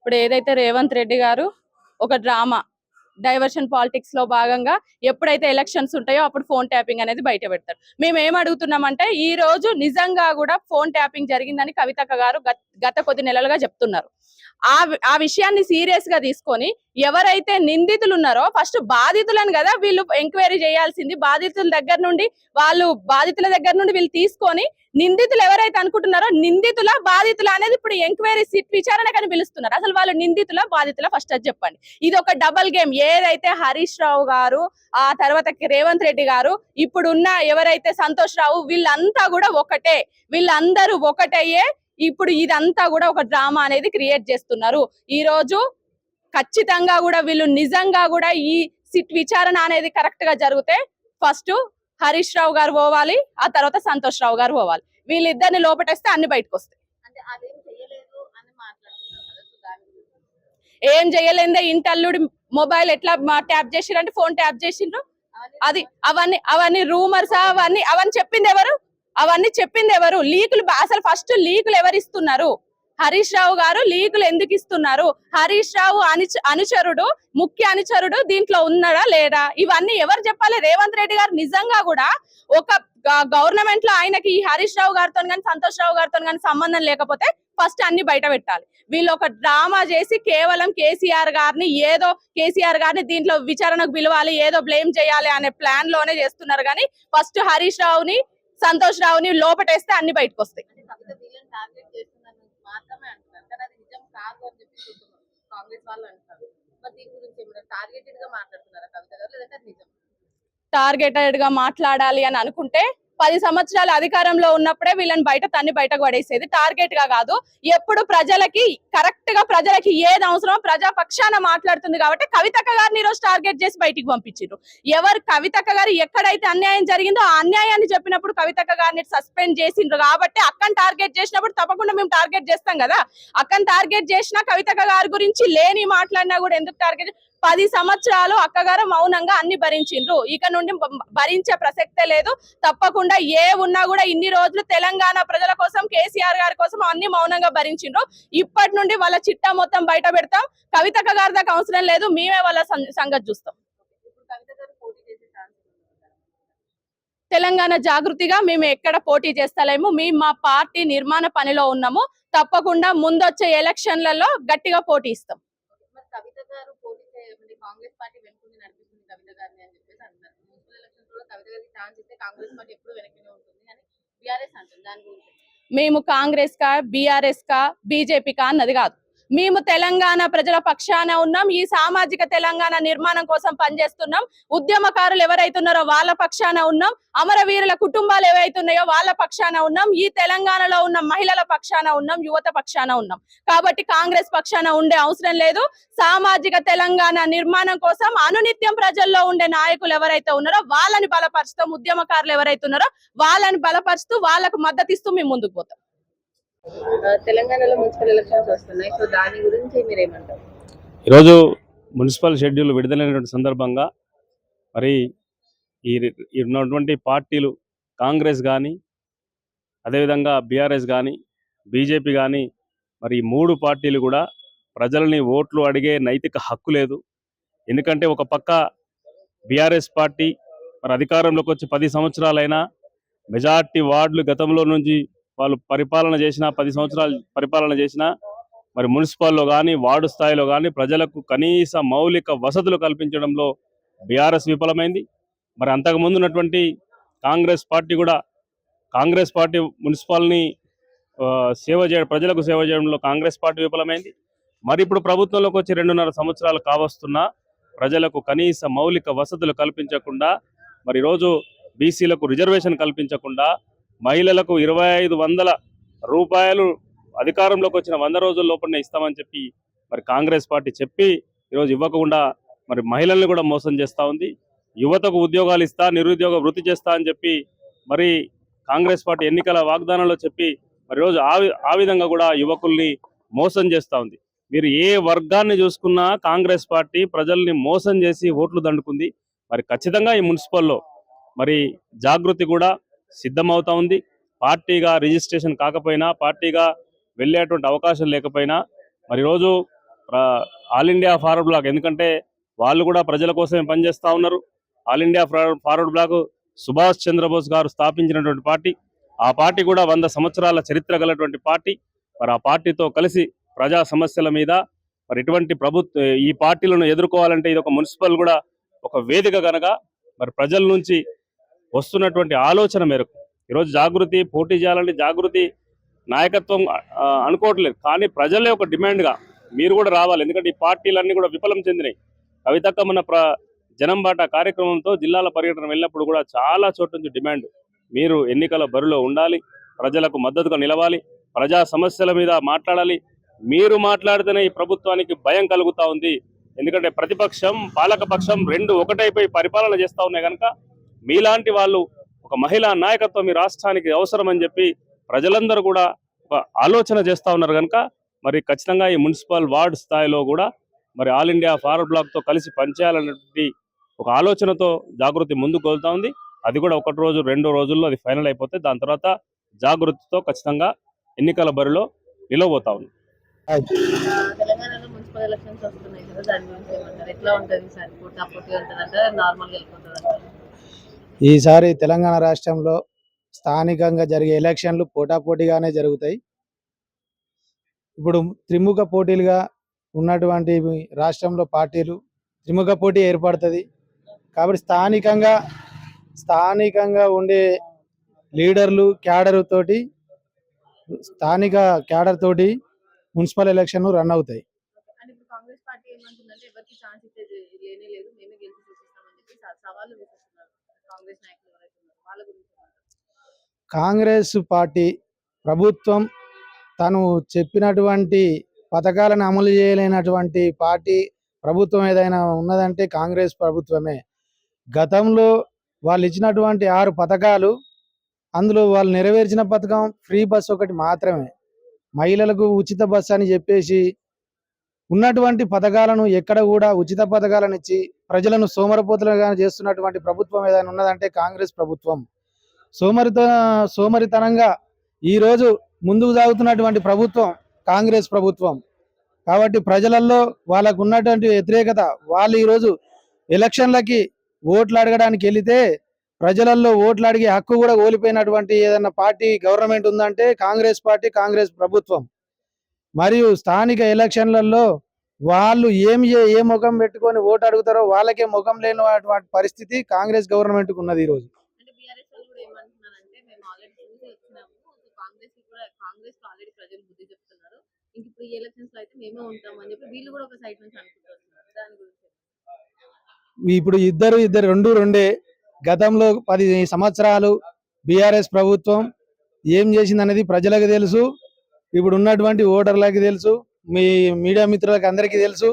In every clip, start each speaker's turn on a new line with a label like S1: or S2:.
S1: ఇప్పుడు ఏదైతే రేవంత్ రెడ్డి గారు ఒక డ్రామా డైవర్షన్ పాలిటిక్స్ లో భాగంగా ఎప్పుడైతే ఎలక్షన్స్ ఉంటాయో అప్పుడు ఫోన్ ట్యాపింగ్ అనేది బయట పెడతారు. మేము ఏం అడుగుతున్నామంటే ఈ రోజు నిజంగా కూడా ఫోన్ ట్యాపింగ్ జరిగిందని కవితక్క గారు గత కొద్ది నెలలుగా చెప్తున్నారు. ఆ విషయాన్ని సీరియస్ గా తీసుకొని ఎవరైతే నిందితులు ఉన్నారో ఫస్ట్ బాధితులను కదా వీళ్ళు ఎంక్వైరీ చేయాల్సింది. బాధితుల దగ్గర నుండి వీళ్ళు తీసుకొని నిందితులు ఎవరైతే అనుకుంటున్నారో నిందితుల బాధితుల అనేది ఇప్పుడు ఎంక్వైరీ సిట్ విచారణకని పిలుస్తున్నారు. అసలు వాళ్ళు నిందితుల బాధితుల ఫస్ట్ అది చెప్పండి. ఇది ఒక డబల్ గేమ్. ఏదైతే హరీష్ రావు గారు ఆ తర్వాత రేవంత్ రెడ్డి గారు ఇప్పుడున్న ఎవరైతే సంతోష్ రావు వీళ్ళంతా కూడా ఒకటే, వీళ్ళందరూ ఒకటయ్యే ఇప్పుడు ఇదంతా కూడా ఒక డ్రామా అనేది క్రియేట్ చేస్తున్నారు. ఈ రోజు ఖచ్చితంగా కూడా వీళ్ళు నిజంగా కూడా ఈ సిట్ విచారణ అనేది కరెక్ట్ గా జరిగితే ఫస్ట్ హరీష్ రావు గారు పోవాలి, ఆ తర్వాత సంతోష్ రావు గారు పోవాలి. వీళ్ళిద్దరిని లోపటేస్తే అన్ని బయటకు వస్తాయి. ఏం చేయలేదే ఇంటల్లుడి మొబైల్ ఎట్లా ట్యాప్ చేసిండ్రు, ఫోన్ ట్యాప్ చేసిండ్రు, అది అవన్నీ రూమర్స్, అవన్నీ చెప్పింది ఎవరు? లీకులు అసలు ఫస్ట్ లీకులు ఎవరు ఇస్తున్నారు? హరీష్ రావు గారు లీకులు ఎందుకు ఇస్తున్నారు? హరీష్ రావు అనుచరుడు, ముఖ్య అనుచరుడు దీంట్లో ఉన్నాడా లేదా? ఇవన్నీ ఎవరు చెప్పాలి? రేవంత్ రెడ్డి గారు నిజంగా కూడా ఒక గవర్నమెంట్ లో ఆయనకి ఈ హరీష్ రావు గారితో కానీ సంతోష్ రావు గారితో కానీ సంబంధం లేకపోతే ఫస్ట్ అన్ని బయట పెట్టాలి. వీళ్ళు ఒక డ్రామా చేసి కేవలం కేసీఆర్ గారిని దీంట్లో విచారణకు పిలవాలి, ఏదో బ్లేమ్ చేయాలి అనే ప్లాన్ లోనే చేస్తున్నారు. కానీ ఫస్ట్ హరీష్ రావుని సంతోష్ రావుని లోపటేస్తే అన్ని బయటకు వస్తాయి. టార్గెటెడ్ గా మాట్లాడాలి అని అనుకుంటే 10 సంవత్సరాల అధికారంలో ఉన్నప్పుడే వీళ్ళని బయటకు పడేసేది. టార్గెట్ గా కాదు. ఎప్పుడు ప్రజలకి కరెక్ట్ గా ప్రజలకి ఏది అవసరమో ప్రజా పక్షాన మాట్లాడుతుంది కాబట్టి కవితక్క గారిని ఈ రోజు టార్గెట్ చేసి బయటికి పంపించారు. కవితక్క గారు ఎక్కడైతే అన్యాయం జరిగిందో ఆ అన్యాయాన్ని చెప్పినప్పుడు కవితక్క గారిని సస్పెండ్ చేసిండ్రు కాబట్టి అక్కని టార్గెట్ చేసినప్పుడు తప్పకుండా మేము టార్గెట్ చేస్తాం కదా. అక్కని టార్గెట్ చేసినా కవితక్క గారి గురించి లేని మాట్లాడినా కూడా ఎందుకు టార్గెట్? 10 సంవత్సరాలు అక్కగారు మౌనంగా అన్ని భరించిండ్రు. ఇక నుండి భరించే ప్రసక్తే లేదు. తప్పకుండా ఏ ఉన్నా కూడా ఇన్ని రోజులు తెలంగాణ ప్రజల కోసం కేసీఆర్ గారి కోసం అన్ని మౌనంగా భరించిండ్రు. ఇప్పటి నుండి వాళ్ళ చిట్టా మొత్తం బయట పెడతాం. కవితక్క గారి దాకా అవసరం లేదు, మేమే వాళ్ళ సంగతి చూస్తాం. తెలంగాణ జాగృతిగా మేము ఎక్కడ పోటీ చేస్తలేము. మేము మా పార్టీ నిర్మాణ పనిలో ఉన్నాము. తప్పకుండా ముందొచ్చే ఎలక్షన్లలో గట్టిగా పోటీ ఇస్తాం. కాంగ్రెస్ పార్టీ వెనుకుండి నడిపిస్తుంది కవిత గారిని అని చెప్పేసి అంటున్నారు. మున్సిపల్ ఎలక్షన్స్ కూడా కవిత గారికి ఛాన్స్ ఇస్తే కాంగ్రెస్ పార్టీ ఎప్పుడు వెనక్కినే ఉంటుంది అని బీఆర్ఎస్ అంటుంది. దాని గురించి మేము కాంగ్రెస్ కా బీఆర్ఎస్ కా బీజేపీ కా అన్నది కాదు. మేము తెలంగాణ ప్రజల పక్షాన ఉన్నాం. ఈ సామాజిక తెలంగాణ నిర్మాణం కోసం పనిచేస్తున్నాం. ఉద్యమకారులు ఎవరైతున్నారో వాళ్ళ పక్షాన ఉన్నాం. అమరవీరుల కుటుంబాలు ఏవైతున్నాయో వాళ్ళ పక్షాన ఉన్నాం. ఈ తెలంగాణలో ఉన్న మహిళల పక్షాన ఉన్నాం, యువత పక్షాన ఉన్నాం. కాబట్టి కాంగ్రెస్ పక్షాన ఉండే అవసరం లేదు. సామాజిక తెలంగాణ నిర్మాణం కోసం అనునిత్యం ప్రజల్లో ఉండే నాయకులు ఎవరైతే ఉన్నారో వాళ్ళని బలపరుస్తాం. ఉద్యమకారులు ఎవరైతే ఉన్నారో వాళ్ళని బలపరుస్తూ వాళ్ళకు మద్దతు ఇస్తూ మేము ముందుకు పోతాం.
S2: తెలంగాణలో మున్సిపల్ ఎలక్షన్స్ వస్తున్నాయి. సో దాని గురించి మీరేమంటారు?
S3: ఈరోజు మున్సిపల్ షెడ్యూల్ విడుదలైనటువంటి సందర్భంగా మరి ఈ ఉన్నటువంటి పార్టీలు కాంగ్రెస్ కానీ అదేవిధంగా బీఆర్ఎస్ కానీ బీజేపీ కానీ మరి ఈ 3 పార్టీలు కూడా ప్రజలని ఓట్లు అడిగే నైతిక హక్కు లేదు. ఎందుకంటే ఒక పక్క బీఆర్ఎస్ పార్టీ మరి అధికారంలోకి వచ్చి 10 సంవత్సరాలైనా మెజార్టీ వార్డులు గతంలో నుంచి వాళ్ళు పరిపాలన చేసిన 10 సంవత్సరాలు పరిపాలన చేసిన మరి మున్సిపల్లో కానీ వార్డు స్థాయిలో కానీ ప్రజలకు కనీస మౌలిక వసతులు కల్పించడంలో బీఆర్ఎస్ విఫలమైంది. మరి అంతకుముందు ఉన్నటువంటి కాంగ్రెస్ పార్టీ మున్సిపల్ని ప్రజలకు సేవ చేయడంలో కాంగ్రెస్ పార్టీ విఫలమైంది. మరి ఇప్పుడు ప్రభుత్వంలోకి వచ్చి 2.5 సంవత్సరాలు కావస్తున్నా ప్రజలకు కనీస మౌలిక వసతులు కల్పించకుండా మరి ఈరోజు బీసీలకు రిజర్వేషన్ కల్పించకుండా మహిళలకు 2500 రూపాయలు అధికారంలోకి వచ్చిన 100 రోజుల లోపలనే ఇస్తామని చెప్పి మరి కాంగ్రెస్ పార్టీ చెప్పి ఈరోజు ఇవ్వకుండా మరి మహిళల్ని కూడా మోసం చేస్తూ ఉంది. యువతకు ఉద్యోగాలు ఇస్తా, నిరుద్యోగ వృత్తి చేస్తా అని చెప్పి మరి కాంగ్రెస్ పార్టీ ఎన్నికల వాగ్దానంలో చెప్పి మరి రోజు ఆ విధంగా కూడా యువకుల్ని మోసం చేస్తూ ఉంది. మీరు ఏ వర్గాన్ని చూసుకున్నా కాంగ్రెస్ పార్టీ ప్రజల్ని మోసం చేసి ఓట్లు దండుకుంది. మరి ఖచ్చితంగా ఈ మున్సిపల్లో మరి జాగృతి కూడా సిద్ధమవుతా ఉంది. పార్టీగా రిజిస్ట్రేషన్ కాకపోయినా, పార్టీగా వెళ్ళేటువంటి అవకాశం లేకపోయినా మరి రోజు ఆల్ ఇండియా ఫార్వర్డ్ బ్లాక్, ఎందుకంటే వాళ్ళు కూడా ప్రజల కోసమే పనిచేస్తూ ఉన్నారు. All India Forward Bloc Subhash Chandrabose గారు స్థాపించినటువంటి పార్టీ. ఆ పార్టీ కూడా 100 సంవత్సరాల చరిత్ర గలటువంటి పార్టీ. మరి ఆ పార్టీతో కలిసి ప్రజా సమస్యల మీద మరి ఇటువంటి ఈ పార్టీలను ఎదుర్కోవాలంటే ఇది ఒక మున్సిపల్ కూడా ఒక వేదిక కనుక మరి ప్రజల నుంచి వస్తున్నటువంటి ఆలోచన మేరకు ఈరోజు జాగృతి పోటీ చేయాలంటే జాగృతి నాయకత్వం అనుకోవట్లేదు, కానీ ప్రజలే ఒక డిమాండ్గా మీరు కూడా రావాలి. ఎందుకంటే ఈ పార్టీలన్నీ కూడా విఫలం చెందినాయి. కవితక్క మన జనం బాట కార్యక్రమంతో జిల్లాల పర్యటన వెళ్ళినప్పుడు కూడా చాలా చోట్ల నుంచి డిమాండ్, మీరు ఎన్నికల బరిలో ఉండాలి, ప్రజలకు మద్దతుగా నిలవాలి, ప్రజా సమస్యల మీద మాట్లాడాలి. మీరు మాట్లాడితేనే ఈ ప్రభుత్వానికి భయం కలుగుతూ ఉంది. ఎందుకంటే ప్రతిపక్షం పాలకపక్షం రెండు ఒకటైపోయి పరిపాలన చేస్తూ ఉన్నాయి కనుక మీలాంటి వాళ్ళు ఒక మహిళా నాయకత్వం ఈ రాష్ట్రానికి అవసరం అని చెప్పి ప్రజలందరూ కూడా ఒక ఆలోచన చేస్తూ ఉన్నారు కనుక మరి ఖచ్చితంగా ఈ మున్సిపల్ వార్డు స్థాయిలో కూడా మరి ఆల్ ఇండియా ఫార్వర్డ్ బ్లాక్తో కలిసి పనిచేయాలనేటువంటి ఒక ఆలోచనతో జాగృతి ముందుకు వెళ్తా ఉంది. అది కూడా 1 రోజు 2 రోజుల్లో అది ఫైనల్ అయిపోతే దాని తర్వాత జాగృతితో ఖచ్చితంగా ఎన్నికల బరిలో నిలవబోతా ఉంది.
S2: తెలంగాణలో మున్సిపల్ ఎలక్షన్స్ వస్తున్నాయి కదా, దాని గురించి ఏమంటారు? ఎట్లా ఉంటుంది సార్? పోటీ ఉంటుందంటే నార్మల్గా వెళ్ళిపోతుంది?
S4: ఈసారి తెలంగాణ రాష్ట్రంలో స్థానికంగా జరిగే ఎలక్షన్లు పోటాపోటీగానే జరుగుతాయి. ఇప్పుడు త్రిముఖ పోటీలుగా ఉన్నటువంటి రాష్ట్రంలో పార్టీలు త్రిముఖ పోటీ ఏర్పడుతుంది. కాబట్టి స్థానికంగా ఉండే లీడర్లు స్థానిక క్యాడర్ తోటి మున్సిపల్ ఎలక్షన్ రన్ అవుతాయి.
S2: అంటే ఇప్పుడు కాంగ్రెస్ పార్టీ ఏమంటుందంటే ఎవరికి ఛాన్స్ ఇచ్చేది లేనే లేదు, మేమే గెలిచి చూపిస్తామని చెప్పి సవాళ్ళు విసురుతున్నారు కాంగ్రెస్ నాయకులు ఎవరైతే ఉన్నారో. వాళ్ళ గురించి
S4: కాంగ్రెస్ పార్టీ ప్రభుత్వం తను చెప్పినటువంటి పథకాలను అమలు చేయలేనటువంటి పార్టీ ప్రభుత్వం ఏదైనా ఉన్నదంటే కాంగ్రెస్ ప్రభుత్వమే. గతంలో వాళ్ళు ఇచ్చినటువంటి 6 పథకాలు, అందులో వాళ్ళు నెరవేర్చిన పథకం ఫ్రీ బస్ ఒకటి మాత్రమే. మహిళలకు ఉచిత బస్ అని చెప్పేసి ఉన్నటువంటి పథకాలను ఎక్కడ కూడా ఉచిత పథకాలను ఇచ్చి ప్రజలను సోమరిపోతులుగా చేస్తున్నటువంటి ప్రభుత్వం ఏదైనా ఉన్నదంటే కాంగ్రెస్ ప్రభుత్వం. సోమరితనంగా ఈరోజు ముందుకు సాగుతున్నటువంటి ప్రభుత్వం కాంగ్రెస్ ప్రభుత్వం. కాబట్టి ప్రజలలో వాళ్ళకు ఉన్నటువంటి వ్యతిరేకత, వాళ్ళు ఈరోజు ఎలక్షన్లకి ఓట్లు అడగడానికి వెళితే ప్రజలలో ఓట్లు అడిగే హక్కు కూడా కోల్పోయినటువంటి ఏదైనా పార్టీ గవర్నమెంట్ ఉందంటే కాంగ్రెస్ పార్టీ, కాంగ్రెస్ ప్రభుత్వం. మరియు స్థానిక ఎలక్షన్లలో వాళ్ళు ఏ ముఖం పెట్టుకొని ఓటు అడుగుతారో వాళ్ళకే ముఖం లేనటువంటి పరిస్థితి కాంగ్రెస్ గవర్నమెంట్కి ఉన్నది ఈరోజు.
S2: అంటే బీఆర్ఎస్ వాళ్ళు కూడా ఏమంటున్నారంటే మేము ఆల్రెడీ చూసి వచ్చినాము, కాంగ్రెస్ ఆల్రెడీ ప్రజలు బుద్ధి చెప్తున్నారు, ఇంక ఇప్పుడు ఈ ఎలక్షన్స్ లో అయితే మేమే ఉంటామని చెప్పి వీళ్ళు కూడా ఒక సైడ్ నుంచి అనుకుంటున్నారు. దాని గురించి
S4: ఇప్పుడు ఇద్దరు రెండే. గతంలో 10 సంవత్సరాలు బీఆర్ఎస్ ప్రభుత్వం ఏం చేసిందనేది ప్రజలకు తెలుసు, ఇప్పుడు ఉన్నటువంటి ఓటర్లకు తెలుసు, మీ మీడియా మిత్రులకు అందరికీ తెలుసు.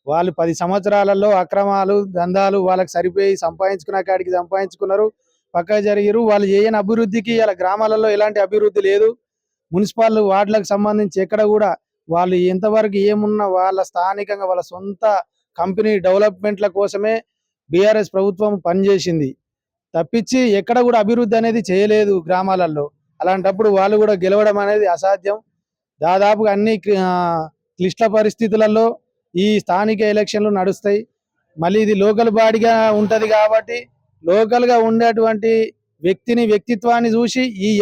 S4: వాళ్ళు 10 సంవత్సరాలలో అక్రమాలు దందాలు వాళ్ళకి సరిపోయి సంపాదించుకున్న కాడికి సంపాదించుకున్నారు, పక్క జరిగారు. వాళ్ళు చేయని అభివృద్ధికి ఇలా గ్రామాలలో ఎలాంటి అభివృద్ధి లేదు. మున్సిపల్ వార్డులకు సంబంధించి ఎక్కడ కూడా వాళ్ళు ఎంతవరకు ఏమున్నా వాళ్ళ స్థానికంగా వాళ్ళ సొంత కంపెనీ డెవలప్మెంట్ల కోసమే బీఆర్ఎస్ ప్రభుత్వం పనిచేసింది తప్పించి ఎక్కడ కూడా అభివృద్ధి అనేది చేయలేదు గ్రామాలలో. అలాంటప్పుడు వాళ్ళు కూడా గెలవడం అనేది అసాధ్యం. దాదాపుగా అన్ని క్లిష్ట పరిస్థితులలో ఈ స్థానిక ఎలక్షన్లు నడుస్తాయి. మళ్ళీ ఇది లోకల్ బాడీగా ఉంటది కాబట్టి లోకల్గా ఉండేటువంటి వ్యక్తిత్వాన్ని చూసి ఈ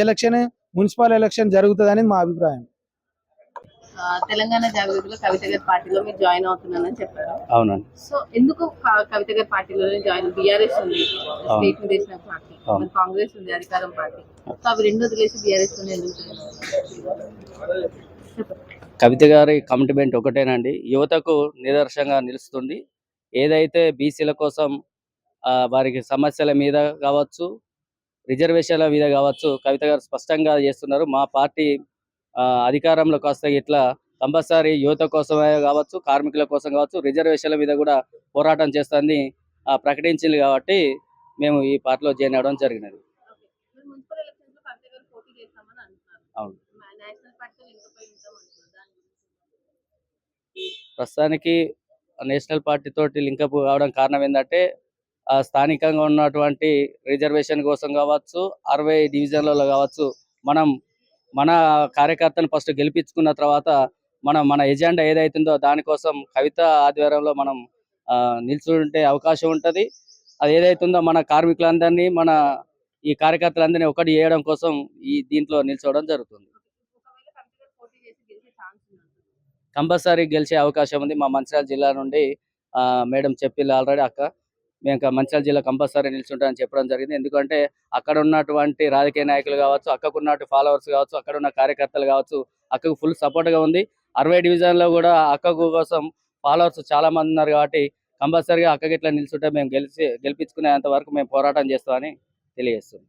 S4: మున్సిపల్ ఎలక్షన్ జరుగుతుందని మా అభిప్రాయం.
S2: తెలంగాణ జాగృతిలో కవిత గారి పార్టీలో మీరు జాయిన్ అవుతున్నానని చెప్పారు.
S3: అవునండి.
S2: సో ఎందుకు కవిత గారి పార్టీలోనే జాయిన్? బీఆర్ఎస్ ఉంది స్టేట్ ని చేసిన పార్టీ, కాంగ్రెస్ ఉంది అధికారం పార్టీ, సో అవి రెండు వదిలేసి బీఆర్ఎస్ లోనే ఎందుకు?
S5: కవిత గారి కమిట్మెంట్ ఒకటేనండి, యువతకు నిదర్శనంగా నిలుస్తుంది. ఏదైతే బీసీల కోసం వారికి సమస్యల మీద కావచ్చు, రిజర్వేషన్ల మీద కావచ్చు, కవిత గారు స్పష్టంగా చేస్తున్నారు. మా పార్టీ అధికారంలోకి వస్తే ఇట్లా కంపల్సరీ యువత కోసమే కావచ్చు, కార్మికుల కోసం కావచ్చు, రిజర్వేషన్ల మీద కూడా పోరాటం చేస్తుందని ప్రకటించింది. కాబట్టి మేము ఈ పార్టీలో జాయిన్ అవ్వడం జరిగినది. అవును. ప్రస్తుతానికి నేషనల్ పార్టీ తోటి లింకప్ కావడం కారణం ఏంటంటే స్థానికంగా ఉన్నటువంటి రిజర్వేషన్ కోసం కావచ్చు, 60 డివిజన్లలో కావచ్చు, మన కార్యకర్తను ఫస్ట్ గెలిపించుకున్న తర్వాత మన ఎజెండా ఏదైతుందో దానికోసం కవిత ఆధ్వర్యంలో మనం నిల్చుంటే అవకాశం ఉంటది. అది ఏదైతుందో మన కార్మికులందరినీ మన ఈ కార్యకర్తలందరినీ ఒకటి చేయడం కోసం దీంట్లో నిల్చోవడం జరుగుతుంది.
S2: ఒకవేళ కవిత గారు పోటీ చేసి గెలిచే ఛాన్స్ ఉందంట.
S5: కంపల్సరీ గెలిచే అవకాశం ఉంది. మా మంచిర్యాల జిల్లా నుండి మేడం చెప్పిల్లు ఆల్రెడీ అక్క మేము మంచిర్యాల జిల్లా కంపల్సరీ నిల్చుంటామని చెప్పడం జరిగింది. ఎందుకంటే అక్కడ ఉన్నటువంటి రాజకీయ నాయకులు కావచ్చు, అక్కకు ఉన్నటువంటి ఫాలోవర్స్ కావచ్చు, అక్కడ ఉన్న కార్యకర్తలు కావచ్చు, అక్కకు ఫుల్ సపోర్ట్గా ఉంది. 60 డివిజన్లో కూడా అక్కకు కోసం ఫాలోవర్స్ చాలా మంది ఉన్నారు కాబట్టి కంపల్సరీగా అక్కకి ఇట్లా నిల్చుంటే మేము గెలిపించుకునేంత వరకు మేము పోరాటం చేస్తామని తెలియజేస్తున్నాం.